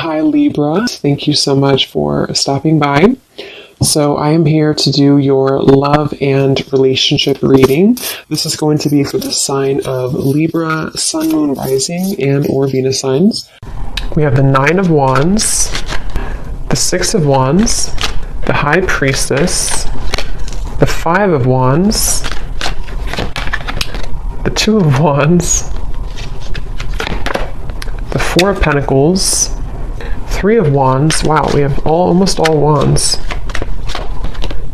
Hi Libra, thank you so much for stopping by. So I am here to do your love and relationship reading. This is going to be for the sign of Libra, Sun, Moon, Rising, and or Venus signs. We have the Nine of Wands, the Six of Wands, the High Priestess, the Five of Wands, the Two of Wands, the Four of Pentacles, Three of Wands. Wow, we have almost all wands.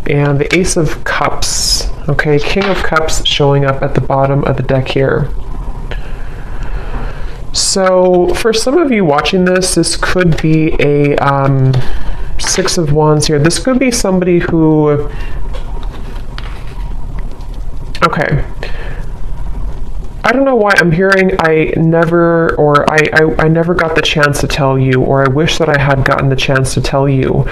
And the Ace of Cups. Okay, King of Cups showing up at the bottom of the deck here. So for some of you watching this, this could be a Six of Wands here. This could be somebody who... Okay. I don't know why I'm hearing I never got the chance to tell you, or I wish that I had gotten the chance to tell you.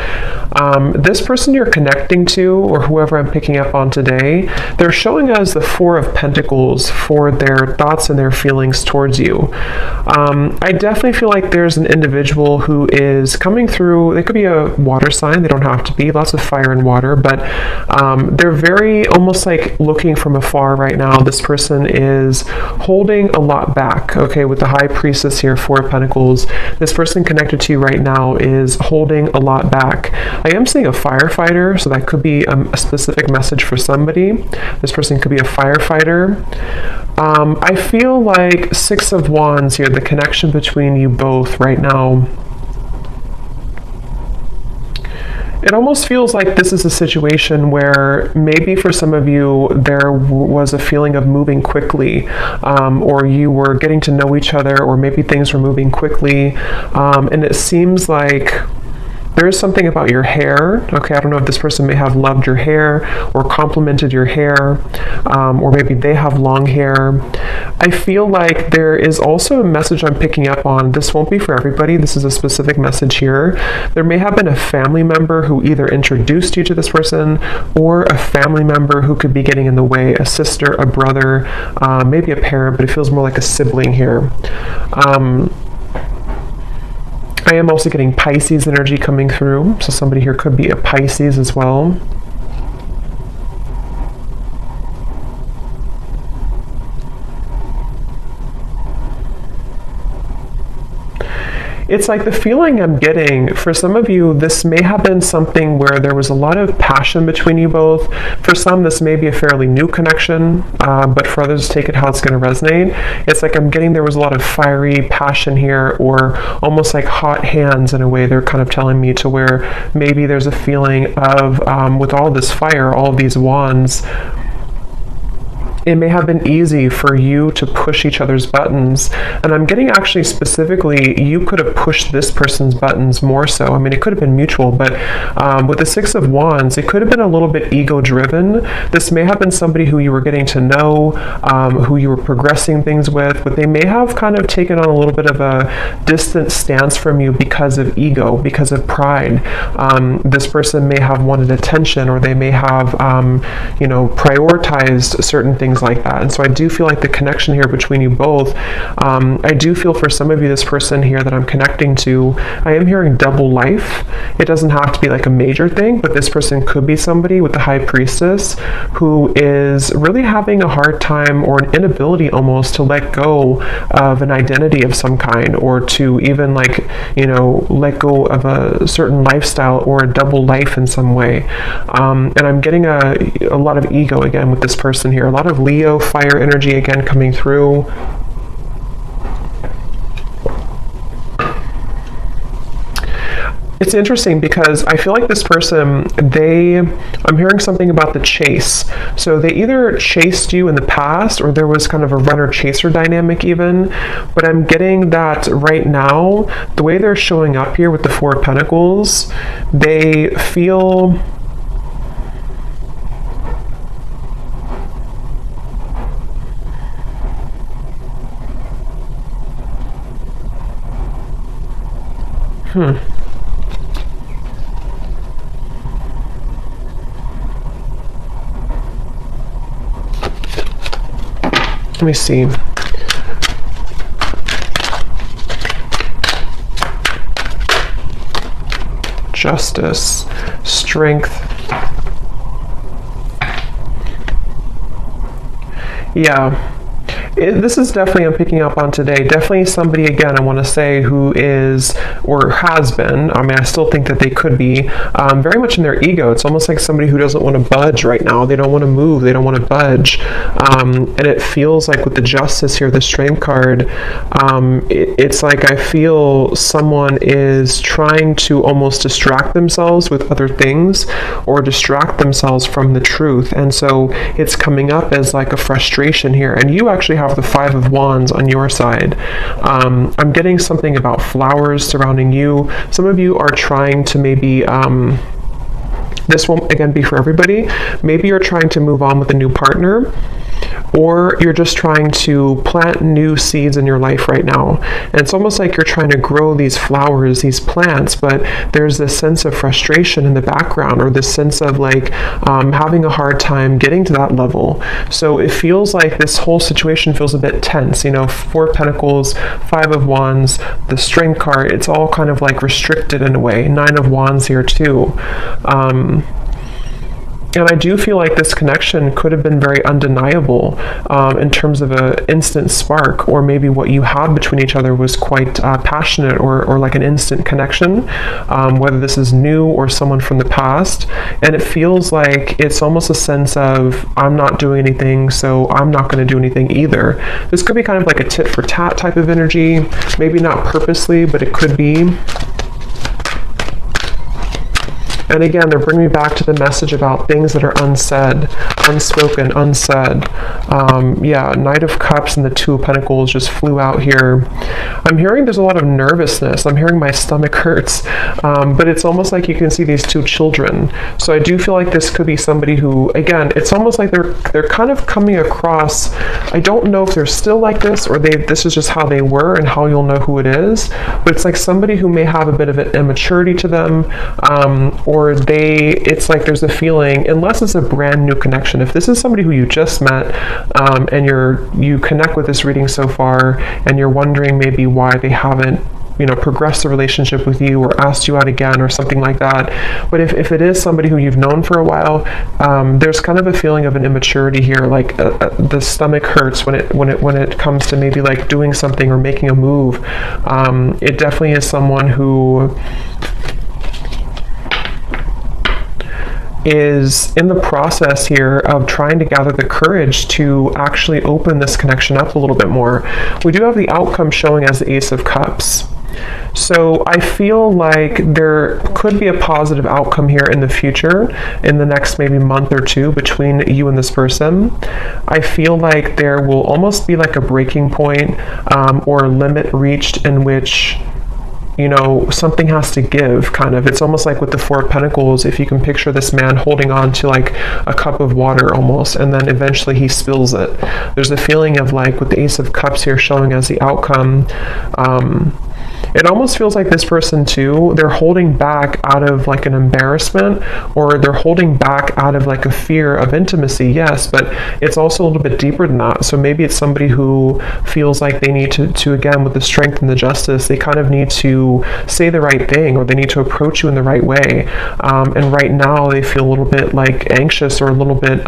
This person you're connecting to, or whoever I'm picking up on today, they're showing us the Four of Pentacles for their thoughts and their feelings towards you. I definitely feel like there's an individual who is coming through. They could be a water sign. They don't have to be. Lots of fire and water, but they're very almost like looking from afar right now. This person is holding a lot back, okay, with the High Priestess here, Four of Pentacles. This person connected to you right now is holding a lot back. I am seeing a firefighter, so that could be a specific message for somebody. This person could be a firefighter. I feel like Six of Wands here, the connection between you both right now. It almost feels like this is a situation where maybe for some of you there was a feeling of moving quickly, or you were getting to know each other, or maybe things were moving quickly, and it seems like there's something about your hair. Okay, I don't know if this person may have loved your hair or complimented your hair, or maybe they have long hair. I feel like there is also a message I'm picking up on. This won't be for everybody. This is a specific message here. There may have been a family member who either introduced you to this person, or a family member who could be getting in the way, a sister, a brother, maybe a parent, but it feels more like a sibling here. I am also getting Pisces energy coming through, so somebody here could be a Pisces as well. It's like the feeling I'm getting, for some of you, this may have been something where there was a lot of passion between you both. For some, this may be a fairly new connection, but for others, take it how it's going to resonate. It's like I'm getting there was a lot of fiery passion here, or almost like hot hands in a way. They're kind of telling me to where maybe there's a feeling of, with all this fire, all of these wands, it may have been easy for you to push each other's buttons. And I'm getting actually specifically, you could have pushed this person's buttons more so. I mean, it could have been mutual, but with the Six of Wands, it could have been a little bit ego-driven. This may have been somebody who you were getting to know, who you were progressing things with, but they may have kind of taken on a little bit of a distant stance from you because of ego, because of pride. This person may have wanted attention, or they may have, prioritized certain things like that. And so I do feel like the connection here between you both, I do feel for some of you, this person here that I'm connecting to, I am hearing double life. It doesn't have to be like a major thing, but this person could be somebody with the High Priestess who is really having a hard time, or an inability almost, to let go of an identity of some kind, or to even let go of a certain lifestyle or a double life in some way. And I'm getting a lot of ego again with this person here, a lot of Leo fire energy again coming through. It's interesting because I feel like this person, I'm hearing something about the chase. So they either chased you in the past, or there was kind of a runner-chaser dynamic even. But I'm getting that right now, the way they're showing up here with the Four of Pentacles, they feel... Let me see. justice, strength. Yeah. This is definitely, I'm picking up on today, definitely somebody, again, I want to say, who is, or has been, I mean, I still think that they could be, very much in their ego. It's almost like somebody who doesn't want to budge right now. They don't want to move. They don't want to budge. And it feels like with the justice here, the strength card, it's like I feel someone is trying to almost distract themselves with other things or distract themselves from the truth. And so it's coming up as like a frustration here. And you actually have the Five of Wands on your side. I'm getting something about flowers surrounding you. Some of you are trying to maybe, this won't again be for everybody, maybe you're trying to move on with a new partner, or you're just trying to plant new seeds in your life right now. And it's almost like you're trying to grow these flowers, these plants, but there's this sense of frustration in the background, or this sense of like having a hard time getting to that level. So it feels like this whole situation feels a bit tense. You know, Four of Pentacles, Five of Wands, the Strength card, it's all kind of like restricted in a way. Nine of Wands here too. And I do feel like this connection could have been very undeniable in terms of an instant spark, or maybe what you had between each other was quite passionate, or like an instant connection, whether this is new or someone from the past. And it feels like it's almost a sense of, I'm not doing anything, so I'm not going to do anything either. This could be kind of like a tit for tat type of energy, maybe not purposely, but it could be. And again, they're bringing me back to the message about things that are unsaid, unspoken, unsaid. Yeah, Knight of Cups and the Two of Pentacles just flew out here. I'm hearing there's a lot of nervousness. I'm hearing my stomach hurts. But it's almost like you can see these two children. So I do feel like this could be somebody who, again, it's almost like they're kind of coming across, I don't know if they're still like this, or this is just how they were and how you'll know who it is. But it's like somebody who may have a bit of an immaturity to them, or it's like there's a feeling, unless it's a brand new connection, if this is somebody who you just met, and you connect with this reading so far, and you're wondering maybe why they haven't, you know, progressed the relationship with you or asked you out again or something like that. But if it is somebody who you've known for a while, there's kind of a feeling of an immaturity here, like the stomach hurts when it comes to maybe like doing something or making a move. It definitely is someone who is in the process here of trying to gather the courage to actually open this connection up a little bit more. We do have the outcome showing as the Ace of Cups. So I feel like there could be a positive outcome here in the future, in the next maybe month or two, between you and this person. I feel like there will almost be like a breaking point, or a limit reached in which, you know, something has to give, kind of. It's almost like with the Four of Pentacles, if you can picture this man holding on to like a cup of water almost, and then eventually he spills it. There's a feeling of like, with the Ace of Cups here showing as the outcome, it almost feels like this person too, they're holding back out of like an embarrassment, or they're holding back out of like a fear of intimacy, yes, but it's also a little bit deeper than that. So maybe it's somebody who feels like they need to again, with the Strength and the Justice, they kind of need to say the right thing, or they need to approach you in the right way. And right now they feel a little bit like anxious, or a little bit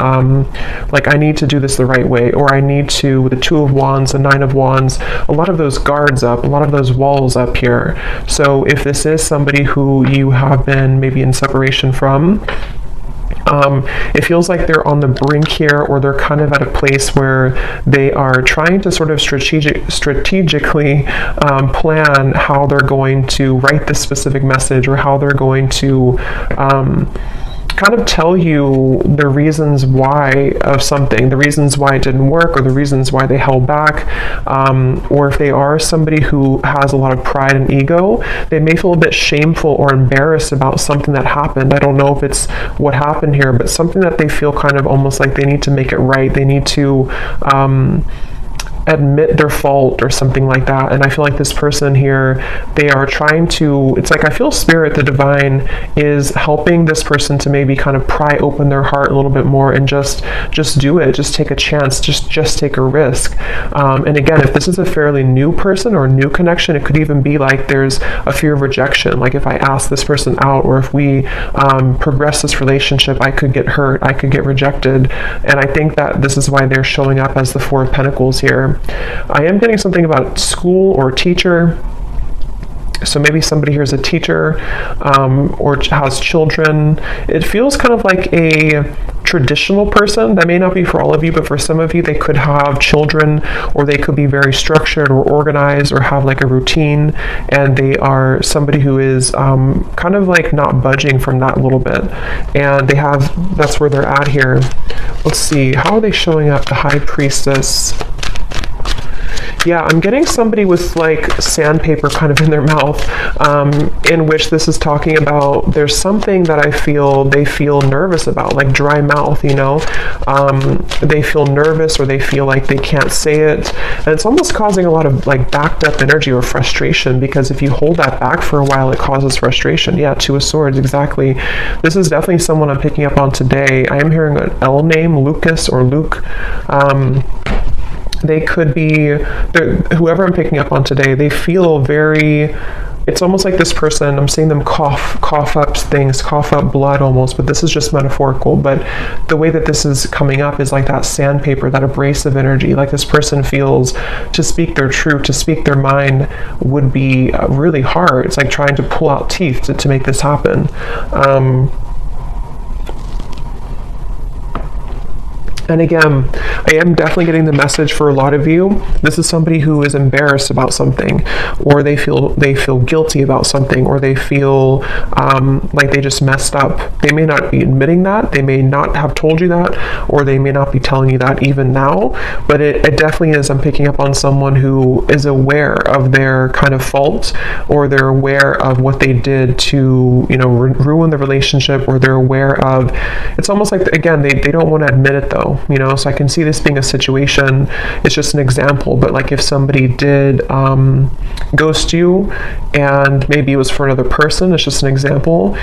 like, I need to do this the right way, or I need to, with the Two of Wands, the Nine of Wands, a lot of those guards up, a lot of those walls up here. So if this is somebody who you have been maybe in separation from, it feels like they're on the brink here, or they're kind of at a place where they are trying to sort of strategically plan how they're going to write this specific message, or how they're going to kind of tell you the reasons why of something, the reasons why it didn't work, or the reasons why they held back, or if they are somebody who has a lot of pride and ego, they may feel a bit shameful or embarrassed about something that happened. I don't know if it's what happened here, but something that they feel kind of almost like they need to make it right. They need to admit their fault or something like that. And I feel like this person here, they are trying to, it's like I feel spirit, the divine, is helping this person to maybe kind of pry open their heart a little bit more and just do it, just take a chance, just take a risk. And again, if this is a fairly new person or new connection, it could even be like there's a fear of rejection. Like if I ask this person out, or if we progress this relationship, I could get hurt, I could get rejected. And I think that this is why they're showing up as the Four of Pentacles here. I am getting something about school or teacher. So maybe somebody here is a teacher, or has children. It feels kind of like a traditional person. That may not be for all of you, but for some of you, they could have children, or they could be very structured or organized, or have like a routine, and they are somebody who is kind of like not budging from that a little bit. And they have, that's where they're at here. Let's see, how are they showing up? The High Priestess. Yeah, I'm getting somebody with like sandpaper kind of in their mouth, in which this is talking about there's something that I feel they feel nervous about, like dry mouth, you know. They feel nervous, or they feel like they can't say it. And it's almost causing a lot of like backed up energy or frustration, because if you hold that back for a while, it causes frustration. Yeah, Two of Swords, exactly. This is definitely someone I'm picking up on today. I am hearing an L name, Lucas or Luke. They could be, whoever I'm picking up on today, they feel very, it's almost like this person, I'm seeing them cough up things, cough up blood almost, but this is just metaphorical. But the way that this is coming up is like that sandpaper, that abrasive energy. Like this person feels to speak their truth, to speak their mind would be really hard. It's like trying to pull out teeth to make this happen. And again, I am definitely getting the message for a lot of you. This is somebody who is embarrassed about something, or they feel guilty about something, or they feel like they just messed up. They may not be admitting that, they may not have told you that, or they may not be telling you that even now, but it definitely is. I'm picking up on someone who is aware of their kind of fault, or they're aware of what they did to, you know, ruin the relationship, or they're aware of, it's almost like, again, they don't want to admit it though. You know, so I can see this being a situation, it's just an example, but like if somebody did ghost you, and maybe it was for another person, it's just an example,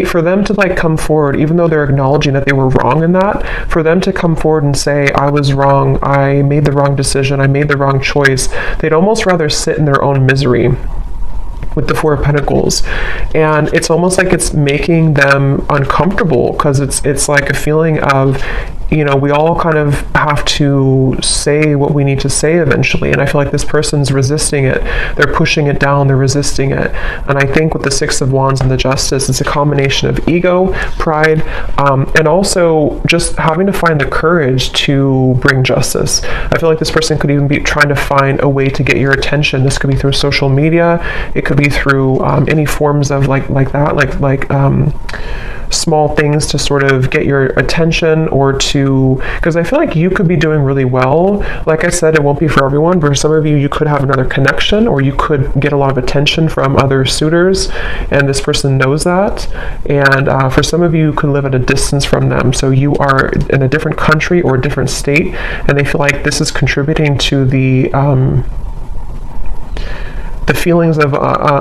for them to like come forward, even though they're acknowledging that they were wrong in that, for them to come forward and say, I was wrong, I made the wrong decision, I made the wrong choice, they'd almost rather sit in their own misery with the Four of Pentacles. And it's almost like it's making them uncomfortable, because it's like a feeling of, you know, we all kind of have to say what we need to say eventually. And I feel like this person's resisting it. They're pushing it down, they're resisting it. And I think with the Six of Wands and the Justice, it's a combination of ego, pride, and also just having to find the courage to bring justice. I feel like this person could even be trying to find a way to get your attention. This could be through social media. It could be through any forms of like small things to sort of get your attention, or to, because I feel like you could be doing really well. Like I said, it won't be for everyone, but for some of you, you could have another connection, or you could get a lot of attention from other suitors, and this person knows that. And for some of you, you could live at a distance from them, so you are in a different country or a different state, and they feel like this is contributing to the feelings of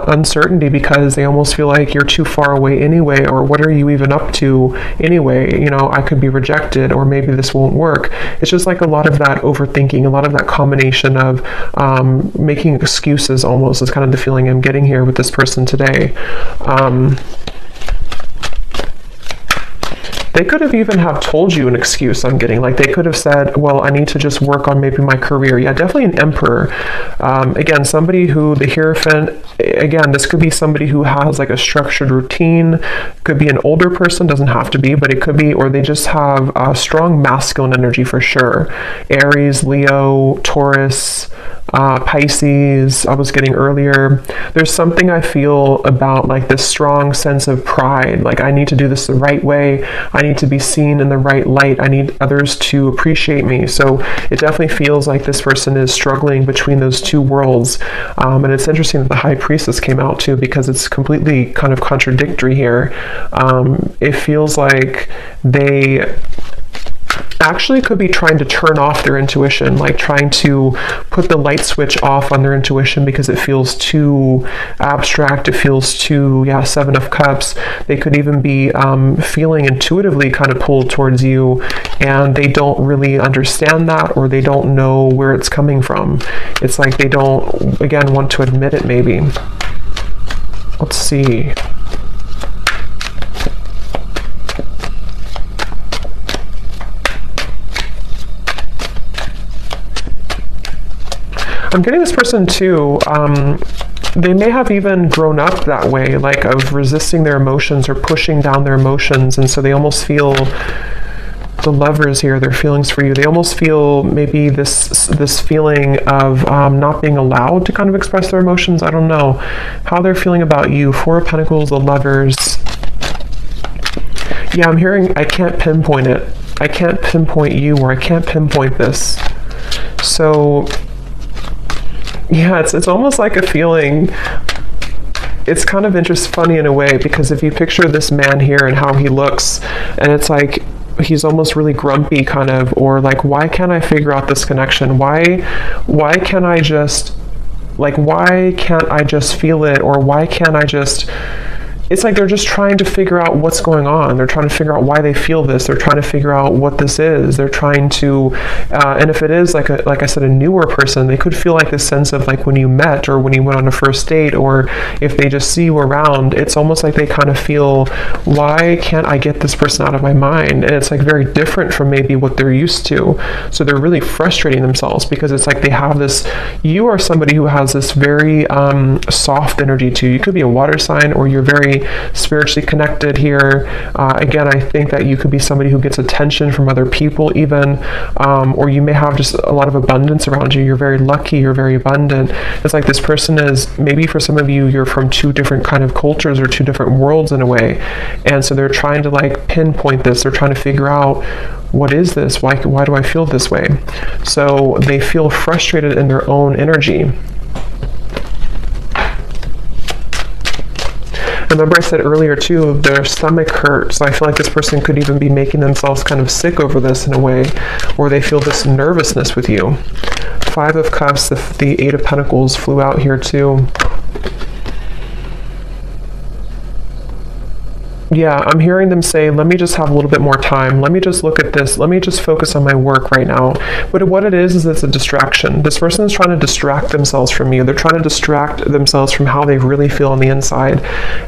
uncertainty, because they almost feel like you're too far away anyway, or what are you even up to anyway? You know, I could be rejected, or maybe this won't work. It's just like a lot of that overthinking, a lot of that combination of making excuses almost is kind of the feeling I'm getting here with this person today. They could have even have told you an excuse, I'm getting. Like they could have said, well, I need to just work on maybe my career. Yeah, definitely an Emperor. Again, somebody who, the Hierophant, again, this could be somebody who has like a structured routine. Could be an older person, doesn't have to be, but it could be, or they just have a strong masculine energy for sure. Aries, Leo, Taurus, Pisces, I was getting earlier. There's something I feel about like this strong sense of pride. Like I need to do this the right way. I need to be seen in the right light. I need others to appreciate me. So it definitely feels like this person is struggling between those two worlds. And it's interesting that the High Priestess came out too, because it's completely kind of contradictory here. It feels like they actually could be trying to turn off their intuition, like trying to put the light switch off on their intuition because it feels too abstract, it feels too, Seven of Cups. They could even be feeling intuitively kind of pulled towards you, and they don't really understand that, or they don't know where it's coming from. It's like they don't, again, want to admit it maybe. Let's see. I'm getting this person too, they may have even grown up that way, like of resisting their emotions or pushing down their emotions, and so they almost feel, the Lovers here, their feelings for you, they almost feel maybe this feeling of not being allowed to kind of express their emotions. I don't know how they're feeling about you. Four of Pentacles, the Lovers. Yeah, I'm hearing, I can't pinpoint it. I can't pinpoint you, or I can't pinpoint this. So yeah, it's almost like a feeling. It's kind of funny in a way, because if you picture this man here and how he looks, and it's like he's almost really grumpy kind of, or like, why can't I figure out this connection? Why can't I just, like, why can't I just feel it? Or why can't I just, it's like they're just trying to figure out what's going on. They're trying to figure out why they feel this. They're trying to figure out what this is. They're trying to, and if it is like I said, a newer person, they could feel like this sense of like when you met or when you went on a first date, or if they just see you around, it's almost like they kind of feel, why can't I get this person out of my mind? And it's like very different from maybe what they're used to. So they're really frustrating themselves, because it's like they have this, you are somebody who has this very soft energy to you. You could be a water sign, or you're very spiritually connected here. Again, I think that you could be somebody who gets attention from other people even, or you may have just a lot of abundance around you. You're very lucky, you're very abundant. It's like this person is, maybe for some of you, you're from two different kind of cultures or two different worlds in a way. And so they're trying to like pinpoint this. They're trying to figure out, what is this? Why do I feel this way? So they feel frustrated in their own energy. Remember I said earlier too, their stomach hurts. So I feel like this person could even be making themselves kind of sick over this in a way, or they feel this nervousness with you. Five of Cups, the Eight of Pentacles flew out here too. Yeah, I'm hearing them say, let me just have a little bit more time. Let me just look at this. Let me just focus on my work right now. But what it is it's a distraction. This person is trying to distract themselves from you. They're trying to distract themselves from how they really feel on the inside.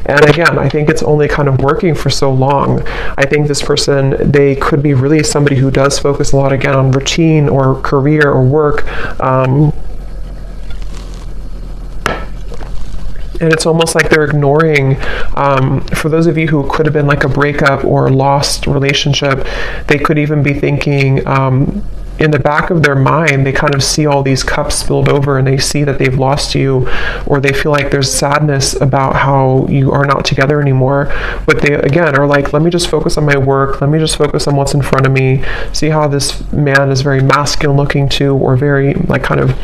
And again, I think it's only kind of working for so long. I think this person, they could be really somebody who does focus a lot, again, on routine or career or work. And it's almost like they're ignoring, for those of you who could have been like a breakup or a lost relationship, they could even be thinking, in the back of their mind, they kind of see all these cups spilled over, and they see that they've lost you, or they feel like there's sadness about how you are not together anymore. But they, again, are like, let me just focus on my work. Let me just focus on what's in front of me. See how this man is very masculine looking too, or very like kind of,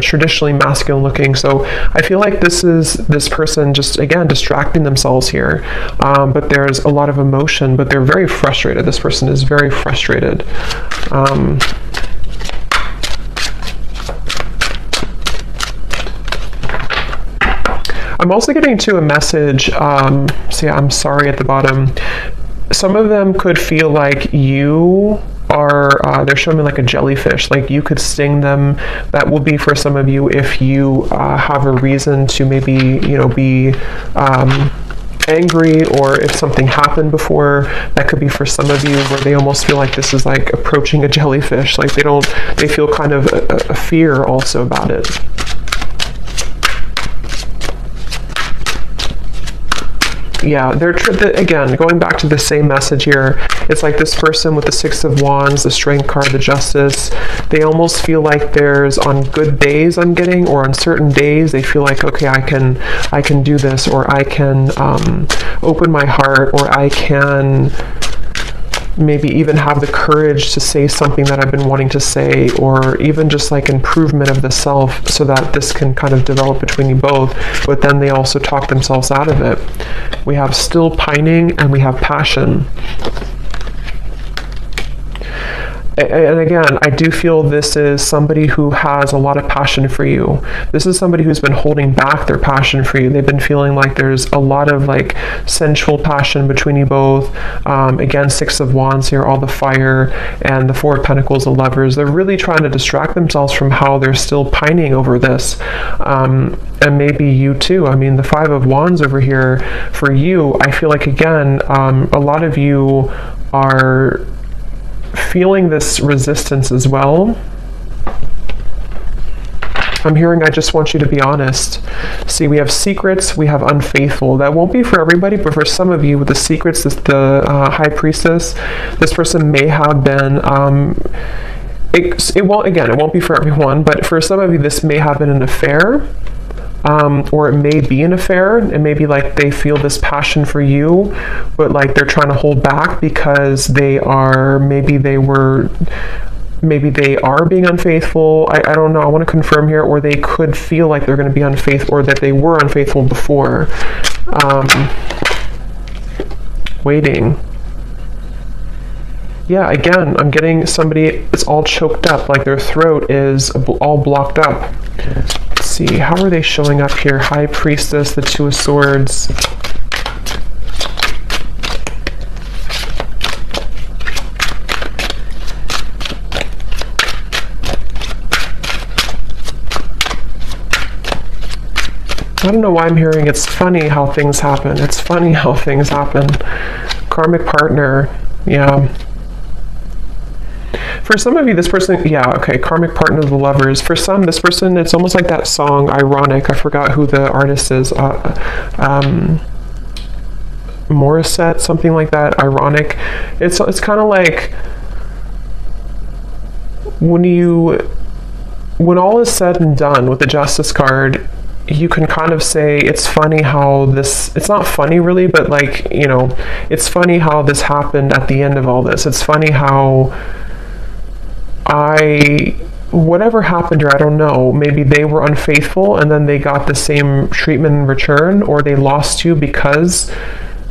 traditionally masculine looking. So I feel like this is this person just, again, distracting themselves here. But there's a lot of emotion, but they're very frustrated. This person is very frustrated. I'm also getting to a message, see, I'm sorry at the bottom. Some of them could feel like you are, they're showing me like a jellyfish, like you could sting them. That will be for some of you if you have a reason to maybe, be angry, or if something happened before. That could be for some of you where they almost feel like this is like approaching a jellyfish, like they feel kind of a fear also about it. Yeah, they're again, going back to the same message here. It's like this person with the Six of Wands, the Strength card, the Justice. They almost feel like there's, on good days I'm getting, or on certain days, they feel like, okay, I can do this, or I can open my heart, or I can maybe even have the courage to say something that I've been wanting to say, or even just like improvement of the self, so that this can kind of develop between you both. But then they also talk themselves out of it. We have still pining, and we have passion. And again, I do feel this is somebody who has a lot of passion for you. This is somebody who's been holding back their passion for you. They've been feeling like there's a lot of like sensual passion between you both. Again, Six of Wands here, all the fire, and the Four of Pentacles, the Lovers. They're really trying to distract themselves from how they're still pining over this. And maybe you too. I mean, the Five of Wands over here, for you, I feel like, again, a lot of you are feeling this resistance as well. I'm hearing, I just want you to be honest. See, we have secrets, we have unfaithful. That won't be for everybody, but for some of you with the secrets, the High Priestess, this person may have been, it won't be for everyone, but for some of you, this may have been an affair. Or it may be an affair. It may be like they feel this passion for you, but like they're trying to hold back because maybe they are being unfaithful. I don't know. I want to confirm here, or they could feel like they're going to be unfaithful, or that they were unfaithful before. Waiting. Yeah, again, I'm getting somebody, it's all choked up, like their throat is all blocked up. Let's see, how are they showing up here? High Priestess, the Two of Swords. I don't know why I'm hearing it's funny how things happen. It's funny how things happen. Karmic partner, yeah. For some of you, this person, yeah, okay, karmic partner of the Lovers. For some, this person, it's almost like that song, Ironic. I forgot who the artist is. Morissette, something like that, Ironic. It's kind of like when all is said and done with the Justice card, you can kind of say it's funny how this, it's not funny really, but like, you know, it's funny how this happened at the end of all this. It's funny how whatever happened here, I don't know, maybe they were unfaithful and then they got the same treatment in return, or they lost you because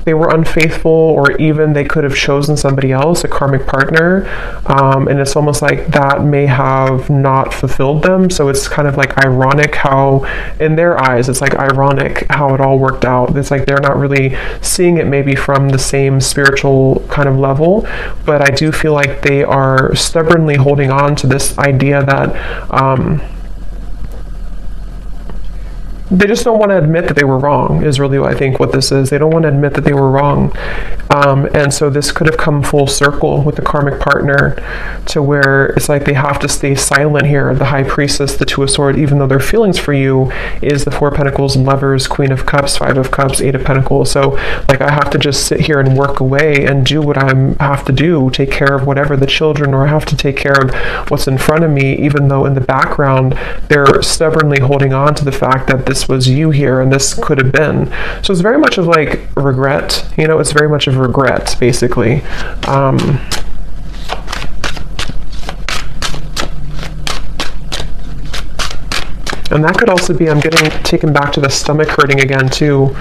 they were unfaithful, or even they could have chosen somebody else, a karmic partner, and it's almost like that may have not fulfilled them. So it's kind of like ironic how, in their eyes, it's like ironic how it all worked out. It's like they're not really seeing it maybe from the same spiritual kind of level, but I do feel like they are stubbornly holding on to this idea that they just don't want to admit that they were wrong, is really what I think what this is. They don't want to admit that they were wrong. And so this could have come full circle with the karmic partner, to where it's like they have to stay silent here. The High Priestess, the Two of Swords, even though their feelings for you is the Four of Pentacles and Lovers, Queen of Cups, Five of Cups, Eight of Pentacles. So like I have to just sit here and work away and do what I have to do, take care of whatever the children, or I have to take care of what's in front of me, even though in the background they're stubbornly holding on to the fact that this was you here and this could have been. So it's very much of like regret, you know, it's very much of regret basically. And that could also be, I'm getting taken back to the stomach hurting again too.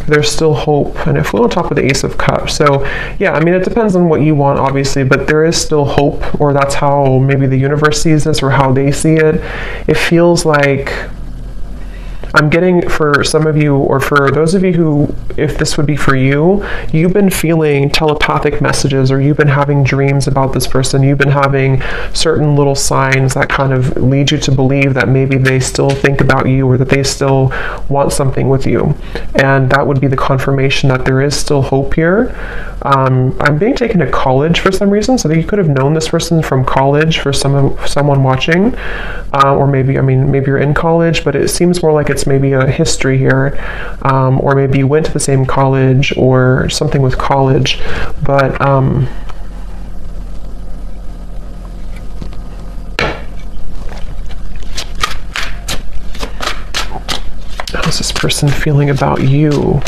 There's still hope. And it flew on top of the Ace of Cups. So yeah, I mean, it depends on what you want, obviously, but there is still hope, or that's how maybe the universe sees this, or how they see it. It feels like I'm getting, for some of you, or for those of you who, if this would be for you, you've been feeling telepathic messages, or you've been having dreams about this person. You've been having certain little signs that kind of lead you to believe that maybe they still think about you, or that they still want something with you. And that would be the confirmation that there is still hope here. I'm being taken to college for some reason, so that you could have known this person from college, for someone watching, or maybe, I mean, maybe you're in college, but it seems more like it's maybe a history here, or maybe you went to the same college, or something with college, but how's this person feeling about you?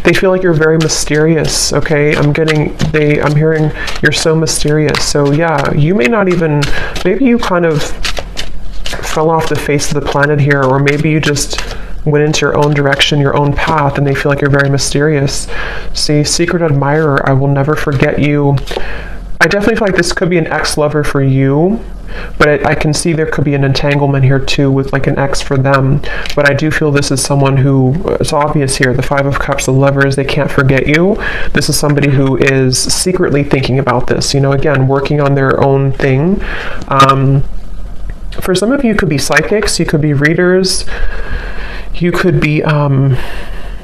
They feel like you're very mysterious, okay? I'm hearing you're so mysterious. So yeah, you may not even, maybe you kind of fell off the face of the planet here, or maybe you just went into your own direction, your own path, and they feel like you're very mysterious. See, secret admirer, I will never forget you. I definitely feel like this could be an ex-lover for you, but I can see there could be an entanglement here too with like an ex for them. But I do feel this is someone who, it's obvious here, the Five of Cups, the Lovers, they can't forget you. This is somebody who is secretly thinking about this, again, working on their own thing. For some of you, could be psychics, you could be readers, you could be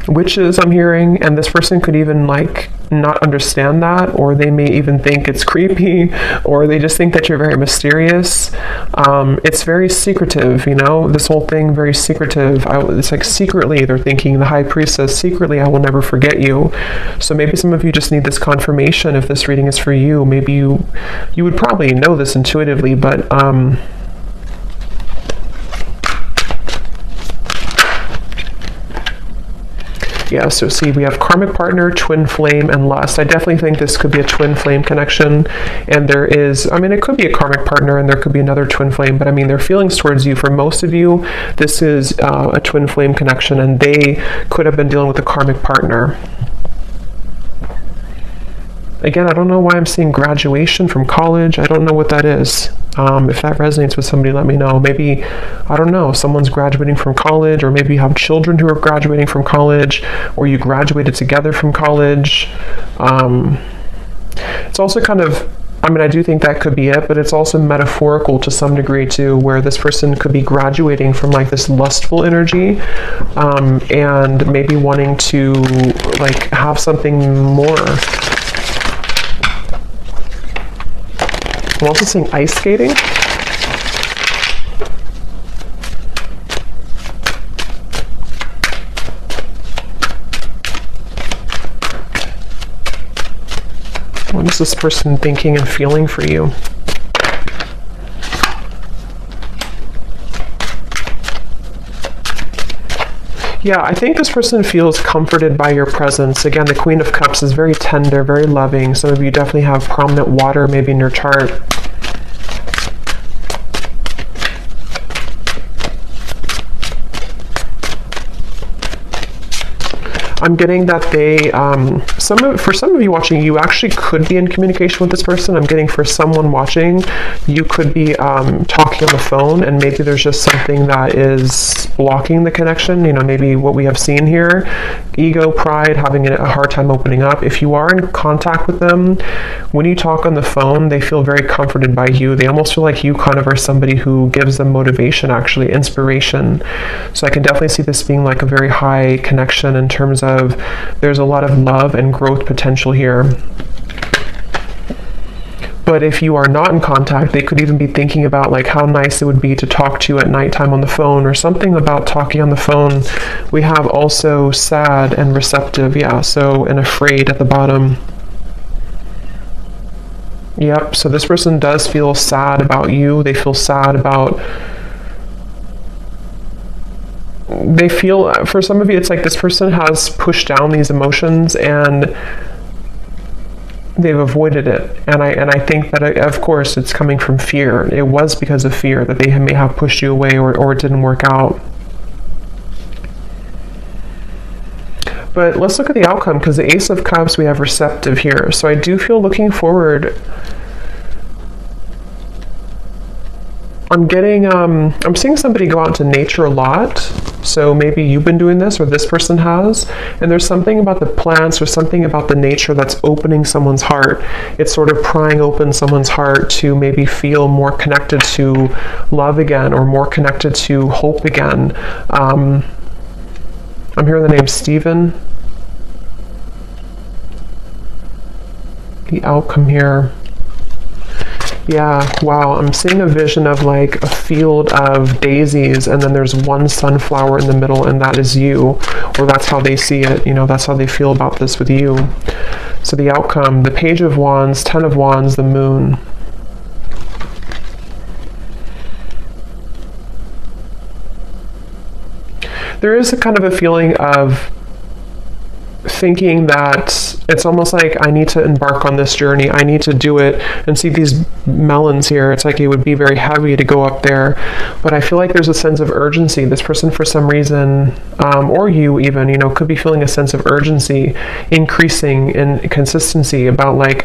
witches, I'm hearing, and this person could even like not understand that, or they may even think it's creepy, or they just think that you're very mysterious. It's very secretive, this whole thing, very secretive. It's like secretly they're thinking, the High Priestess, secretly I will never forget you. So maybe some of you just need this confirmation if this reading is for you. Maybe you would probably know this intuitively, but yeah, so see, we have karmic partner, twin flame, and lust. I definitely think this could be a twin flame connection. And there is, it could be a karmic partner and there could be another twin flame, but their feelings towards you, for most of you, this is a twin flame connection, and they could have been dealing with a karmic partner. Again, I don't know why I'm seeing graduation from college. I don't know what that is. If that resonates with somebody, let me know. Maybe, I don't know, someone's graduating from college, or maybe you have children who are graduating from college, or you graduated together from college. It's also kind of, I do think that could be it, but it's also metaphorical to some degree too, where this person could be graduating from like this lustful energy, and maybe wanting to like have something more. I'm also seeing ice skating. What is this person thinking and feeling for you? Yeah, I think this person feels comforted by your presence. Again, the Queen of Cups is very tender, very loving. Some of you definitely have prominent water maybe in your chart. I'm getting that they, for some of you watching, you actually could be in communication with this person. I'm getting for someone watching, you could be talking on the phone, and maybe there's just something that is blocking the connection. Maybe what we have seen here, ego, pride, having a hard time opening up. If you are in contact with them, when you talk on the phone, they feel very comforted by you. They almost feel like you kind of are somebody who gives them motivation, actually, inspiration. So I can definitely see this being like a very high connection in terms of there's a lot of love and growth potential here. But if you are not in contact, they could even be thinking about like how nice it would be to talk to you at nighttime on the phone, or something about talking on the phone. We have also sad and receptive, yeah, so, and afraid at the bottom. Yep, so this person does feel sad about you. They feel sad about, they feel, for some of you, it's like this person has pushed down these emotions and they've avoided it. And I think that, of course, it's coming from fear. It was because of fear that they may have pushed you away, or it didn't work out. But let's look at the outcome, because the Ace of Cups, we have receptive here. So I do feel looking forward. I'm getting, I'm seeing somebody go out into nature a lot. So maybe you've been doing this, or this person has. And there's something about the plants or something about the nature that's opening someone's heart. It's sort of prying open someone's heart to maybe feel more connected to love again, or more connected to hope again. I'm hearing the name Stephen. The outcome here. Yeah, wow, I'm seeing a vision of like a field of daisies, and then there's one sunflower in the middle, and that is you, or that's how they see it, that's how they feel about this with you. So the outcome, the Page of Wands, Ten of Wands, the Moon. There is a kind of a feeling of thinking that It's almost like I need to embark on this journey. I need to do it. And see these melons here, it's like it would be very heavy to go up there. But I feel like there's a sense of urgency. This person, for some reason, or you even, could be feeling a sense of urgency, increasing in consistency about like,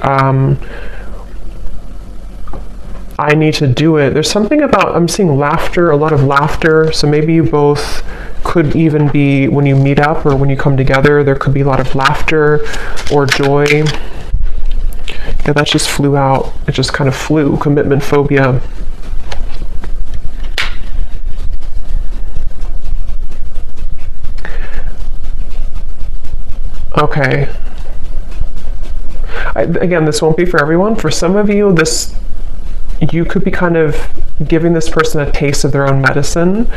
I need to do it. There's something about, I'm seeing laughter, a lot of laughter. So maybe you both could even be, when you meet up or when you come together, there could be a lot of laughter or joy. Yeah, that just flew out. It just kind of flew. Commitment phobia. Okay. Again, this won't be for everyone. For some of you, you could be kind of giving this person a taste of their own medicine.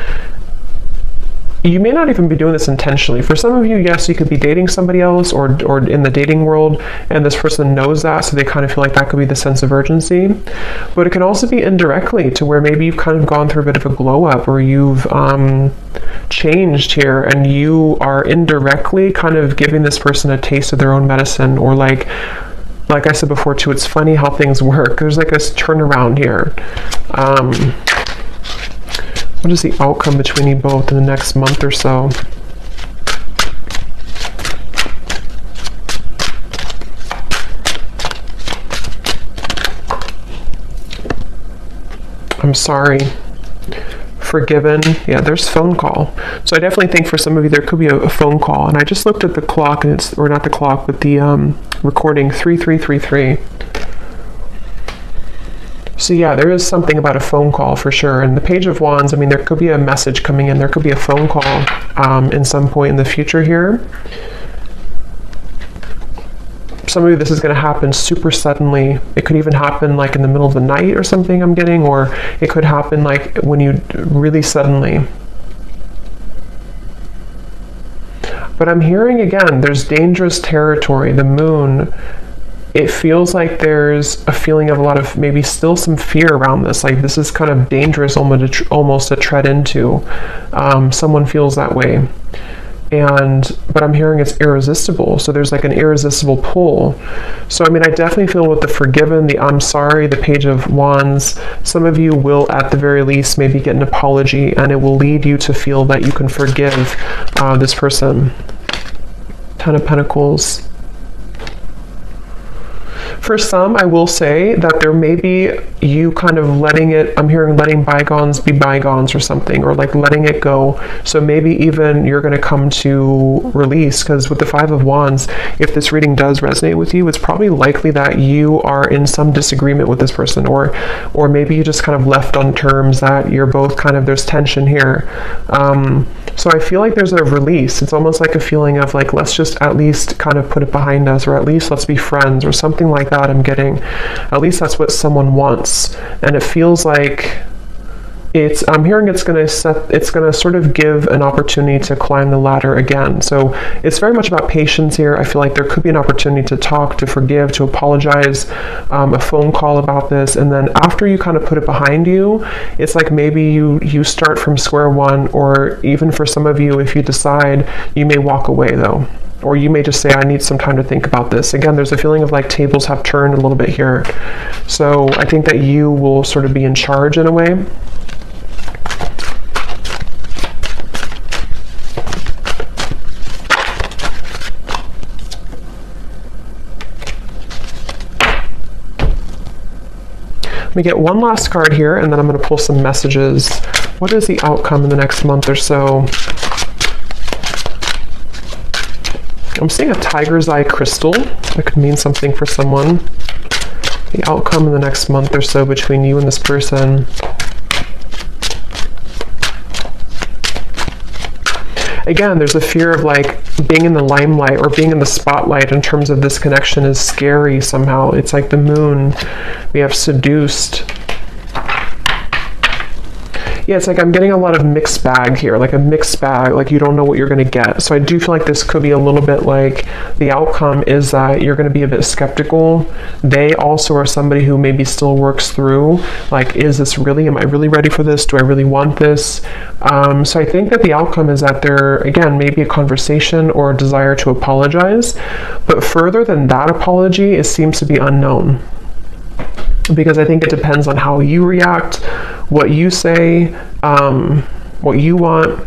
You may not even be doing this intentionally. For some of you, yes, you could be dating somebody else or in the dating world, and this person knows that, so they kind of feel like that could be the sense of urgency. But it can also be indirectly, to where maybe you've kind of gone through a bit of a glow up, or you've changed here, and you are indirectly kind of giving this person a taste of their own medicine, or like I said before too, it's funny how things work. There's like a turnaround here. What is the outcome between you both in the next month or so? I'm sorry. Forgiven. Yeah, there's phone call. So I definitely think for some of you there could be a phone call. And I just looked at the clock, and it's, or not the clock, but the recording, 3333. So yeah, there is something about a phone call for sure. And the Page of Wands, I mean, there could be a message coming in. There could be a phone call in some point in the future here. Some of you, this is going to happen super suddenly. It could even happen like in the middle of the night or something, I'm getting, or it could happen like when you really suddenly. But I'm hearing again, there's dangerous territory. The moon, it feels like there's a feeling of a lot of maybe still some fear around this. Like this is kind of dangerous almost to tread into. Someone feels that way. But I'm hearing it's irresistible. So there's like an irresistible pull. So I mean, I definitely feel with the forgiven, the I'm sorry, the Page of Wands, some of you will at the very least maybe get an apology, and it will lead you to feel that you can forgive this person. Ten of Pentacles. For some, I will say that there may be you kind of letting it, I'm hearing letting bygones be bygones or something, or like letting it go. So maybe even you're going to come to release, because with the Five of Wands, if this reading does resonate with you, it's probably likely that you are in some disagreement with this person, or maybe you just kind of left on terms that you're both kind of, there's tension here. So I feel like there's a release. It's almost like a feeling of like, let's just at least kind of put it behind us, or at least let's be friends, or something like that. I'm getting, at least that's what someone wants. And it feels like I'm hearing it's going to sort of give an opportunity to climb the ladder again. So it's very much about patience here. I feel like there could be an opportunity to talk, to forgive, to apologize, a phone call about this. And then after you kind of put it behind you, it's like maybe you start from square one, or even for some of you, if you decide, you may walk away though. Or you may just say, I need some time to think about this. Again, there's a feeling of like tables have turned a little bit here. So I think that you will sort of be in charge in a way. Let me get one last card here, and then I'm going to pull some messages. What is the outcome in the next month or so? I'm seeing a tiger's eye crystal. That could mean something for someone. The outcome in the next month or so between you and this person. Again, there's a fear of like being in the limelight or being in the spotlight in terms of this connection is scary somehow. It's like the moon. We have seduced. Yeah, it's like I'm getting a lot of mixed bag here, like a mixed bag, like you don't know what you're going to get. So I do feel like this could be a little bit like the outcome is that you're going to be a bit skeptical. They also are somebody who maybe still works through, like, is this really, am I really ready for this? Do I really want this? So I think that the outcome is that there, again, maybe a conversation or a desire to apologize. But further than that apology, it seems to be unknown. Because I think it depends on how you react, what you say, what you want.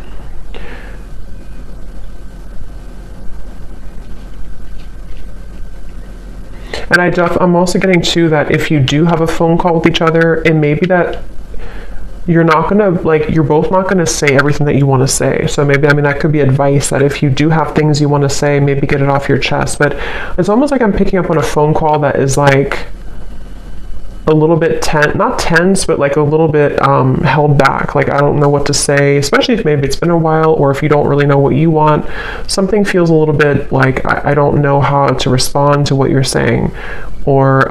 And I'm also getting too that if you do have a phone call with each other, it may be that you're not gonna, like, you're both not gonna say everything that you want to say. So maybe, I mean, that could be advice that if you do have things you want to say, maybe get it off your chest. But it's almost like I'm picking up on a phone call that is like a little bit not tense, but like a little bit held back. Like, I don't know what to say, especially if maybe it's been a while, or if you don't really know what you want. Something feels a little bit like I don't know how to respond to what you're saying, or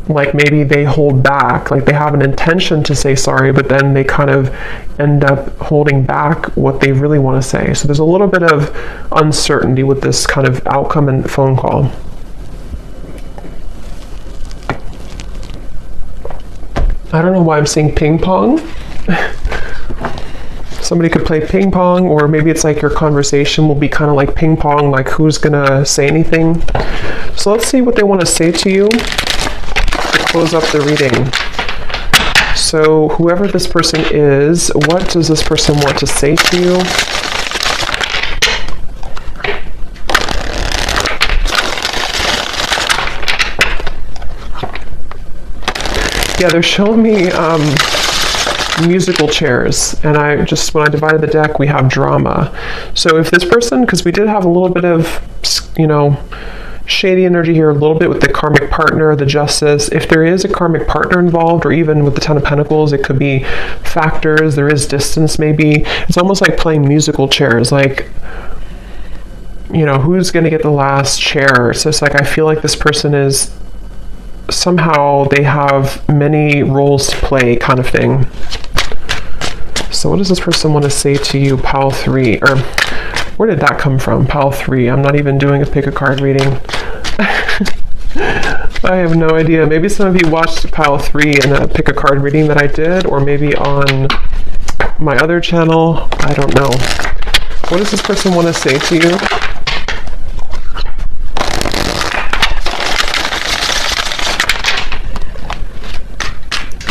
like maybe they hold back, like they have an intention to say sorry, but then they kind of end up holding back what they really want to say. So there's a little bit of uncertainty with this kind of outcome and phone call. I don't know why I'm saying ping pong. Somebody could play ping pong, or maybe it's like your conversation will be kind of like ping pong, like who's gonna say anything. So let's see what they want to say to you to close up the reading. So whoever this person is, what does this person want to say to you? Yeah, they're showing me musical chairs, and when I divided the deck, we have drama. So if this person, because we did have a little bit of, shady energy here, a little bit with the karmic partner, the justice. If there is a karmic partner involved, or even with the Ten of Pentacles, it could be factors, there is distance maybe. It's almost like playing musical chairs, like, who's going to get the last chair? So it's like, I feel like this person is, somehow they have many roles to play, kind of thing. So what does this person want to say to you, Pile 3? Or where did that come from, Pile 3? I'm not even doing a pick a card reading. I have no idea. Maybe some of you watched Pile 3 in a pick a card reading that I did, or maybe on my other channel. I don't know. What does this person want to say to you?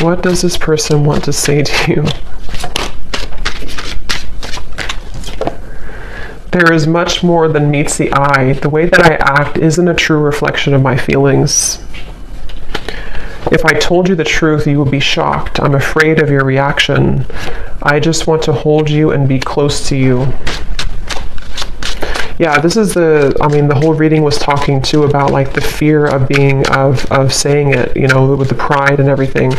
What does this person want to say to you? There is much more than meets the eye. The way that I act isn't a true reflection of my feelings. If I told you the truth, you would be shocked. I'm afraid of your reaction. I just want to hold you and be close to you. Yeah, this is the whole reading was talking too about like the fear of saying it, with the pride and everything.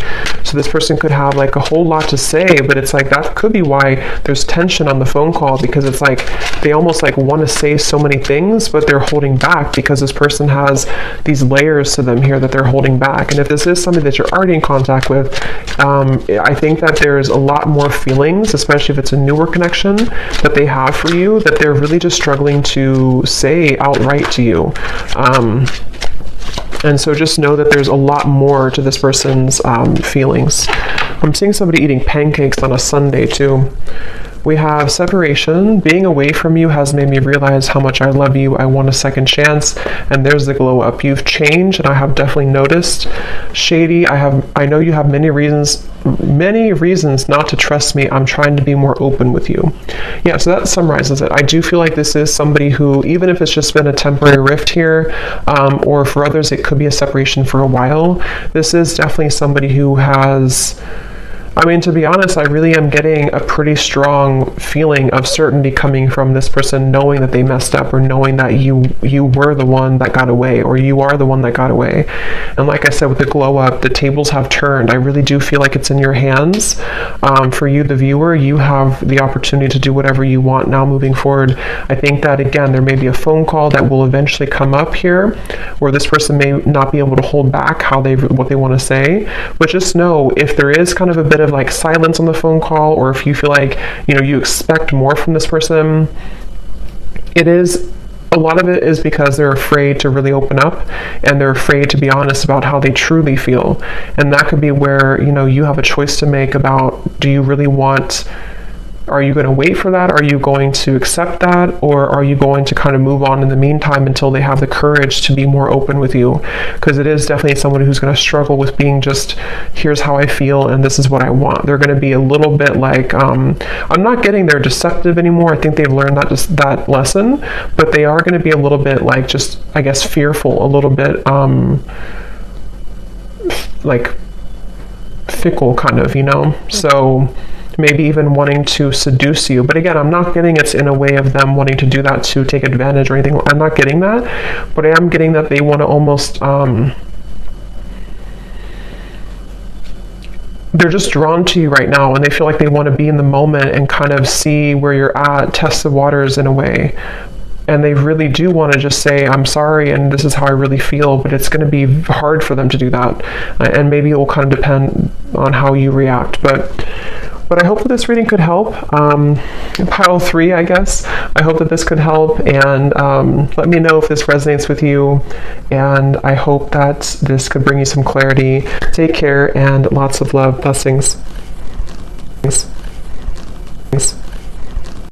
So this person could have like a whole lot to say, but it's like that could be why there's tension on the phone call, because it's like they almost like want to say so many things, but they're holding back because this person has these layers to them here that they're holding back. And if this is somebody that you're already in contact with, I think that there's a lot more feelings, especially if it's a newer connection that they have for you, that they're really just struggling to say outright to you. And so just know that there's a lot more to this person's feelings. I'm seeing somebody eating pancakes on a Sunday too. We have separation. Being away from you has made me realize how much I love you. I want a second chance. And there's the glow up. You've changed, and I have definitely noticed. Shady, I know you have many reasons not to trust me. I'm trying to be more open with you. Yeah, so that summarizes it. I do feel like this is somebody who, even if it's just been a temporary rift here, or for others it could be a separation for a while, this is definitely somebody who has I mean, to be honest, I really am getting a pretty strong feeling of certainty coming from this person, knowing that they messed up, or knowing that you were the one that got away, or you are the one that got away. And like I said, with the glow up, the tables have turned. I really do feel like it's in your hands. For you, the viewer, you have the opportunity to do whatever you want now moving forward. I think that, again, there may be a phone call that will eventually come up here where this person may not be able to hold back what they want to say. But just know, if there is kind of a bit of like silence on the phone call, or if you feel like, you expect more from this person, a lot of it is because they're afraid to really open up, and they're afraid to be honest about how they truly feel. And that could be where, you have a choice to make about, do you really want, are you going to wait for that? Are you going to accept that? Or are you going to kind of move on in the meantime until they have the courage to be more open with you? Because it is definitely someone who's going to struggle with being just, here's how I feel and this is what I want. They're going to be a little bit like, I'm not getting they're deceptive anymore. I think they've learned that lesson, but they are going to be a little bit like, just, I guess, fearful, a little bit, like fickle kind of, so maybe even wanting to seduce you. But again, I'm not getting it's in a way of them wanting to do that to take advantage or anything. I'm not getting that, but I am getting that they want to almost, they're just drawn to you right now, and they feel like they want to be in the moment and kind of see where you're at, test the waters in a way. And they really do want to just say, I'm sorry, and this is how I really feel, but it's going to be hard for them to do that. And maybe it will kind of depend on how you react. But I hope that this reading could help. Pile 3, I guess. I hope that this could help, and let me know if this resonates with you. And I hope that this could bring you some clarity. Take care, and lots of love. Blessings.